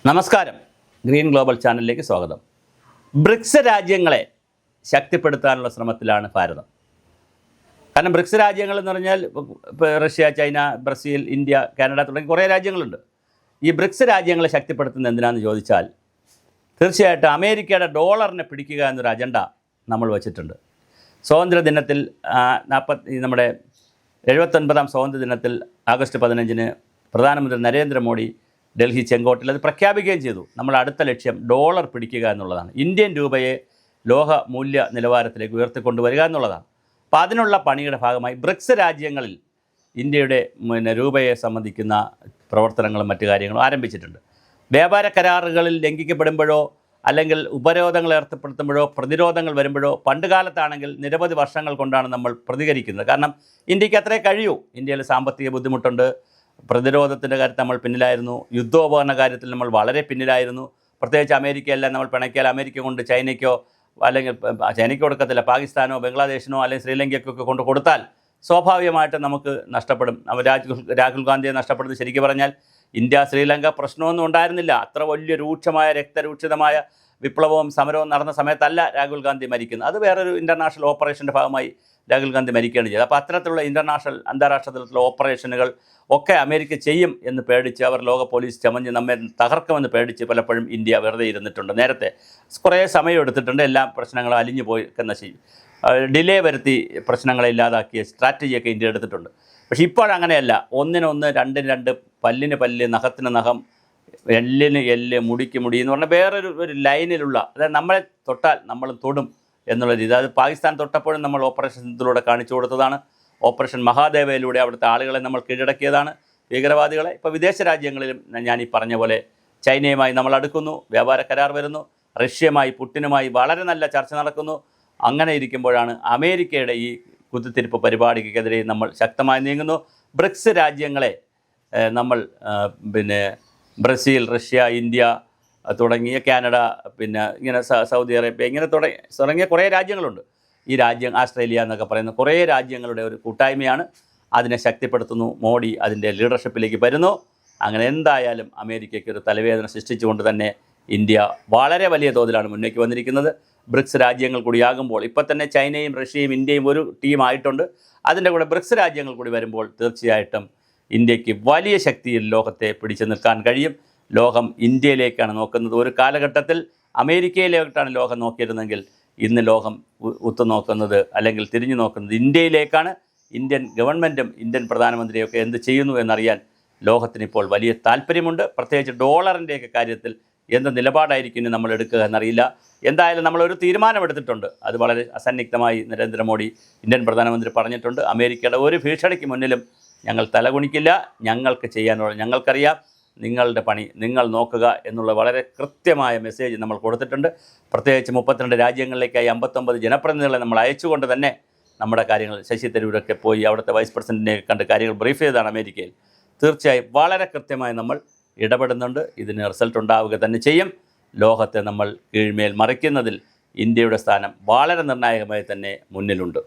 നമസ്കാരം. Green global ചാനലിലേക്ക് സ്വാഗതം. ബ്രിക്സ് രാജ്യങ്ങളെ ശക്തിപ്പെടുത്താനുള്ള ശ്രമത്തിലാണ് ഭാരതം. കാരണം ബ്രിക്സ് രാജ്യങ്ങൾ എന്ന് പറഞ്ഞാൽ Russia, China, Brazil, India, Canada തുടങ്ങി കുറേ രാജ്യങ്ങളുണ്ട്. ഈ ബ്രിക്സ് രാജ്യങ്ങളെ ശക്തിപ്പെടുത്തുന്നത് എന്തിനാണെന്ന് ചോദിച്ചാൽ തീർച്ചയായിട്ടും അമേരിക്കയുടെ ഡോളറിനെ പിടിക്കുക എന്നൊരു അജണ്ട നമ്മൾ വച്ചിട്ടുണ്ട്. സ്വാതന്ത്ര്യദിനത്തിൽ നമ്മുടെ 79ാം സ്വാതന്ത്ര്യദിനത്തിൽ ആഗസ്റ്റ് 15-ന് പ്രധാനമന്ത്രി നരേന്ദ്രമോദി ഡൽഹി ചെങ്കോട്ടിൽ അത് പ്രഖ്യാപിക്കുകയും ചെയ്തു. നമ്മൾ അടുത്ത ലക്ഷ്യം ഡോളർ പിടിക്കുക എന്നുള്ളതാണ്. ഇന്ത്യൻ രൂപയെ ലോക മൂല്യ നിലവാരത്തിലേക്ക് ഉയർത്തിക്കൊണ്ടുവരിക എന്നുള്ളതാണ്. അപ്പോൾ അതിനുള്ള പണിയുടെ ഭാഗമായി ബ്രിക്സ് രാജ്യങ്ങളിൽ ഇന്ത്യയുടെ രൂപയെ സംബന്ധിക്കുന്ന പ്രവർത്തനങ്ങളും മറ്റു കാര്യങ്ങളും ആരംഭിച്ചിട്ടുണ്ട്. വ്യാപാര കരാറുകളിൽ ലംഘിക്കപ്പെടുമ്പോഴോ അല്ലെങ്കിൽ ഉപരോധങ്ങൾ ഏർപ്പെടുത്തുമ്പോഴോ പ്രതിരോധങ്ങൾ വരുമ്പോഴോ പണ്ട് കാലത്താണെങ്കിൽ നിരവധി വർഷങ്ങൾ കൊണ്ടാണ് നമ്മൾ പ്രതികരിക്കുന്നത്. കാരണം ഇന്ത്യക്ക് അത്രേ കഴിയൂ. ഇന്ത്യയിൽ സാമ്പത്തിക ബുദ്ധിമുട്ടുണ്ട്, പ്രതിരോധത്തിൻ്റെ കാര്യത്തിൽ നമ്മൾ പിന്നിലായിരുന്നു, യുദ്ധോപകരണ കാര്യത്തിൽ നമ്മൾ വളരെ പിന്നിലായിരുന്നു. പ്രത്യേകിച്ച് അമേരിക്കയെല്ലാം നമ്മൾ പിണക്കിയാൽ അമേരിക്ക കൊണ്ട് ചൈനയ്ക്കോ അല്ലെങ്കിൽ ചൈനയ്ക്ക് കൊടുക്കത്തില്ല, പാകിസ്ഥാനോ ബംഗ്ലാദേശിനോ അല്ലെങ്കിൽ ശ്രീലങ്കയ്ക്കൊക്കെ കൊണ്ട് കൊടുത്താൽ സ്വാഭാവികമായിട്ട് നമുക്ക് നഷ്ടപ്പെടും. രാഹുൽ ഗാന്ധിയെ നഷ്ടപ്പെടുന്നത് ശരിക്കും പറഞ്ഞാൽ ഇന്ത്യ ശ്രീലങ്ക പ്രശ്നമൊന്നും ഉണ്ടായിരുന്നില്ല. അത്ര വലിയ രൂക്ഷമായ രക്തരൂക്ഷിതമായ വിപ്ലവവും സമരവും നടന്ന സമയത്തല്ല രാഹുൽ ഗാന്ധി മരിക്കുന്നത്. അത് വേറൊരു ഇൻ്റർനാഷണൽ ഓപ്പറേഷൻ്റെ ഭാഗമായി രാഹുൽ ഗാന്ധി മരിക്കുകയാണ് ചെയ്തത്. അപ്പോൾ അത്തരത്തിലുള്ള അന്താരാഷ്ട്ര തലത്തിലുള്ള ഓപ്പറേഷനുകൾ ഒക്കെ അമേരിക്ക ചെയ്യും എന്ന് പേടിച്ച് അവർ ലോക പോലീസ് ചമഞ്ഞ് നമ്മെ തകർക്കുമെന്ന് പേടിച്ച് പലപ്പോഴും ഇന്ത്യ വെറുതെ ഇരുന്നിട്ടുണ്ട്. നേരത്തെ കുറേ സമയം എടുത്തിട്ടുണ്ട്. എല്ലാ പ്രശ്നങ്ങളും അലിഞ്ഞു പോയി ഡിലേ വരുത്തി പ്രശ്നങ്ങളെ ഇല്ലാതാക്കിയ സ്ട്രാറ്റജിയൊക്കെ ഇന്ത്യ എടുത്തിട്ടുണ്ട്. പക്ഷേ ഇപ്പോഴങ്ങനെയല്ല. ഒന്നിനൊന്ന്, രണ്ടിന് രണ്ട്, പല്ലിന് പല്ല്, നഖത്തിന് നഖം, എല്ലിന് എല്ല്, മുടിക്ക് മുടി എന്ന് പറഞ്ഞാൽ വേറൊരു ലൈനിലുള്ള, അതായത് നമ്മളെ തൊട്ടാൽ നമ്മളും തൊടും എന്നുള്ള രീതി. അത് പാകിസ്ഥാൻ തൊട്ടപ്പോഴും നമ്മൾ ഓപ്പറേഷൻ സിന്ദൂറിലൂടെ കാണിച്ചു കൊടുത്തതാണ്. ഓപ്പറേഷൻ മഹാദേവയിലൂടെ അവിടുത്തെ ആളുകളെ നമ്മൾ കീഴടക്കിയതാണ്, ഭീകരവാദികളെ. ഇപ്പോൾ വിദേശ രാജ്യങ്ങളിലും ഞാൻ ഈ പറഞ്ഞ പോലെ ചൈനയുമായി നമ്മൾ അടുക്കുന്നു, വ്യാപാര കരാർ വരുന്നു, റഷ്യയുമായി പുടിനുമായി വളരെ നല്ല ചർച്ച നടക്കുന്നു. അങ്ങനെ ഇരിക്കുമ്പോഴാണ് അമേരിക്കയുടെ ഈ കുത്തിത്തിരിപ്പ് പരിപാടിക്കെതിരെ നമ്മൾ ശക്തമായി നീങ്ങുന്നു. ബ്രിക്സ് രാജ്യങ്ങളെ നമ്മൾ ബ്രസീൽ, റഷ്യ, ഇന്ത്യ തുടങ്ങിയ കാനഡ, ഇങ്ങനെ സൗദി അറേബ്യ, ഇങ്ങനെ തുടങ്ങിയ കുറേ രാജ്യങ്ങളുണ്ട്. ഈ ആസ്ട്രേലിയ എന്നൊക്കെ പറയുന്ന കുറേ രാജ്യങ്ങളുടെ ഒരു കൂട്ടായ്മയാണ്. അതിനെ ശക്തിപ്പെടുത്തുന്നു. മോഡി അതിൻ്റെ ലീഡർഷിപ്പിലേക്ക് വരുന്നു. അങ്ങനെ എന്തായാലും അമേരിക്കയ്ക്ക് ഒരു തലവേദന സൃഷ്ടിച്ചുകൊണ്ട് തന്നെ ഇന്ത്യ വളരെ വലിയ തോതിലാണ് മുന്നേക്ക് വന്നിരിക്കുന്നത്. ബ്രിക്സ് രാജ്യങ്ങൾ കൂടിയാകുമ്പോൾ ഇപ്പോൾ തന്നെ ചൈനയും റഷ്യയും ഇന്ത്യയും ഒരു ടീമായിട്ടുണ്ട്. അതിൻ്റെ കൂടെ ബ്രിക്സ് രാജ്യങ്ങൾ കൂടി വരുമ്പോൾ തീർച്ചയായിട്ടും ഇന്ത്യക്ക് വലിയ ശക്തിയിൽ ലോകത്തെ പിടിച്ചു നിൽക്കാൻ കഴിയും. ലോകം ഇന്ത്യയിലേക്കാണ് നോക്കുന്നത്. ഒരു കാലഘട്ടത്തിൽ അമേരിക്കയിലേക്കാണ് ലോകം നോക്കിയിരുന്നെങ്കിൽ ഇന്ന് ലോകം ഉറ്റുനോക്കുന്നത് അല്ലെങ്കിൽ തിരിഞ്ഞു നോക്കുന്നത് ഇന്ത്യയിലേക്കാണ്. ഇന്ത്യൻ ഗവൺമെൻറ്റും ഇന്ത്യൻ പ്രധാനമന്ത്രിയൊക്കെ എന്ത് ചെയ്യുന്നു എന്നറിയാൻ ലോകത്തിനിപ്പോൾ വലിയ താല്പര്യമുണ്ട്. പ്രത്യേകിച്ച് ഡോളറിൻ്റെയൊക്കെ കാര്യത്തിൽ എന്ത് നിലപാടായിരിക്കും നമ്മൾ എടുക്കുക എന്നറിയില്ല. എന്തായാലും നമ്മളൊരു തീരുമാനമെടുത്തിട്ടുണ്ട്. അത് വളരെ അസന്നിഗ്ധമായി നരേന്ദ്രമോദി ഇന്ത്യൻ പ്രധാനമന്ത്രി പറഞ്ഞിട്ടുണ്ട്. അമേരിക്കയുടെ ഒരു ഭീഷണിക്ക് മുന്നിലും ഞങ്ങൾ തലകുനിക്കില്ല. ഞങ്ങൾക്ക് ചെയ്യാനുള്ള ഞങ്ങൾക്കറിയാം, നിങ്ങളുടെ പണി നിങ്ങൾ നോക്കുക എന്നുള്ള വളരെ കൃത്യമായ മെസ്സേജ് നമ്മൾ കൊടുത്തിട്ടുണ്ട്. പ്രത്യേകിച്ച് 32 രാജ്യങ്ങളിലേക്കായി 59 ജനപ്രതിനിധികളെ നമ്മൾ അയച്ചുകൊണ്ട് തന്നെ നമ്മുടെ കാര്യങ്ങൾ ശശി തരൂരൊക്കെ പോയി അവിടുത്തെ വൈസ് പ്രസിഡൻറ്റിനെ കണ്ട് കാര്യങ്ങൾ ബ്രീഫ് ചെയ്തതാണ് അമേരിക്കയിൽ. തീർച്ചയായും വളരെ കൃത്യമായി നമ്മൾ ഇടപെടുന്നുണ്ട്. ഇതിന് റിസൾട്ട് ഉണ്ടാവുക തന്നെ ചെയ്യും. ലോകത്തെ നമ്മൾ കീഴ്മേൽ മറിക്കുന്നതിൽ ഇന്ത്യയുടെ സ്ഥാനം വളരെ നിർണായകമായി തന്നെ മുന്നിലുണ്ട്.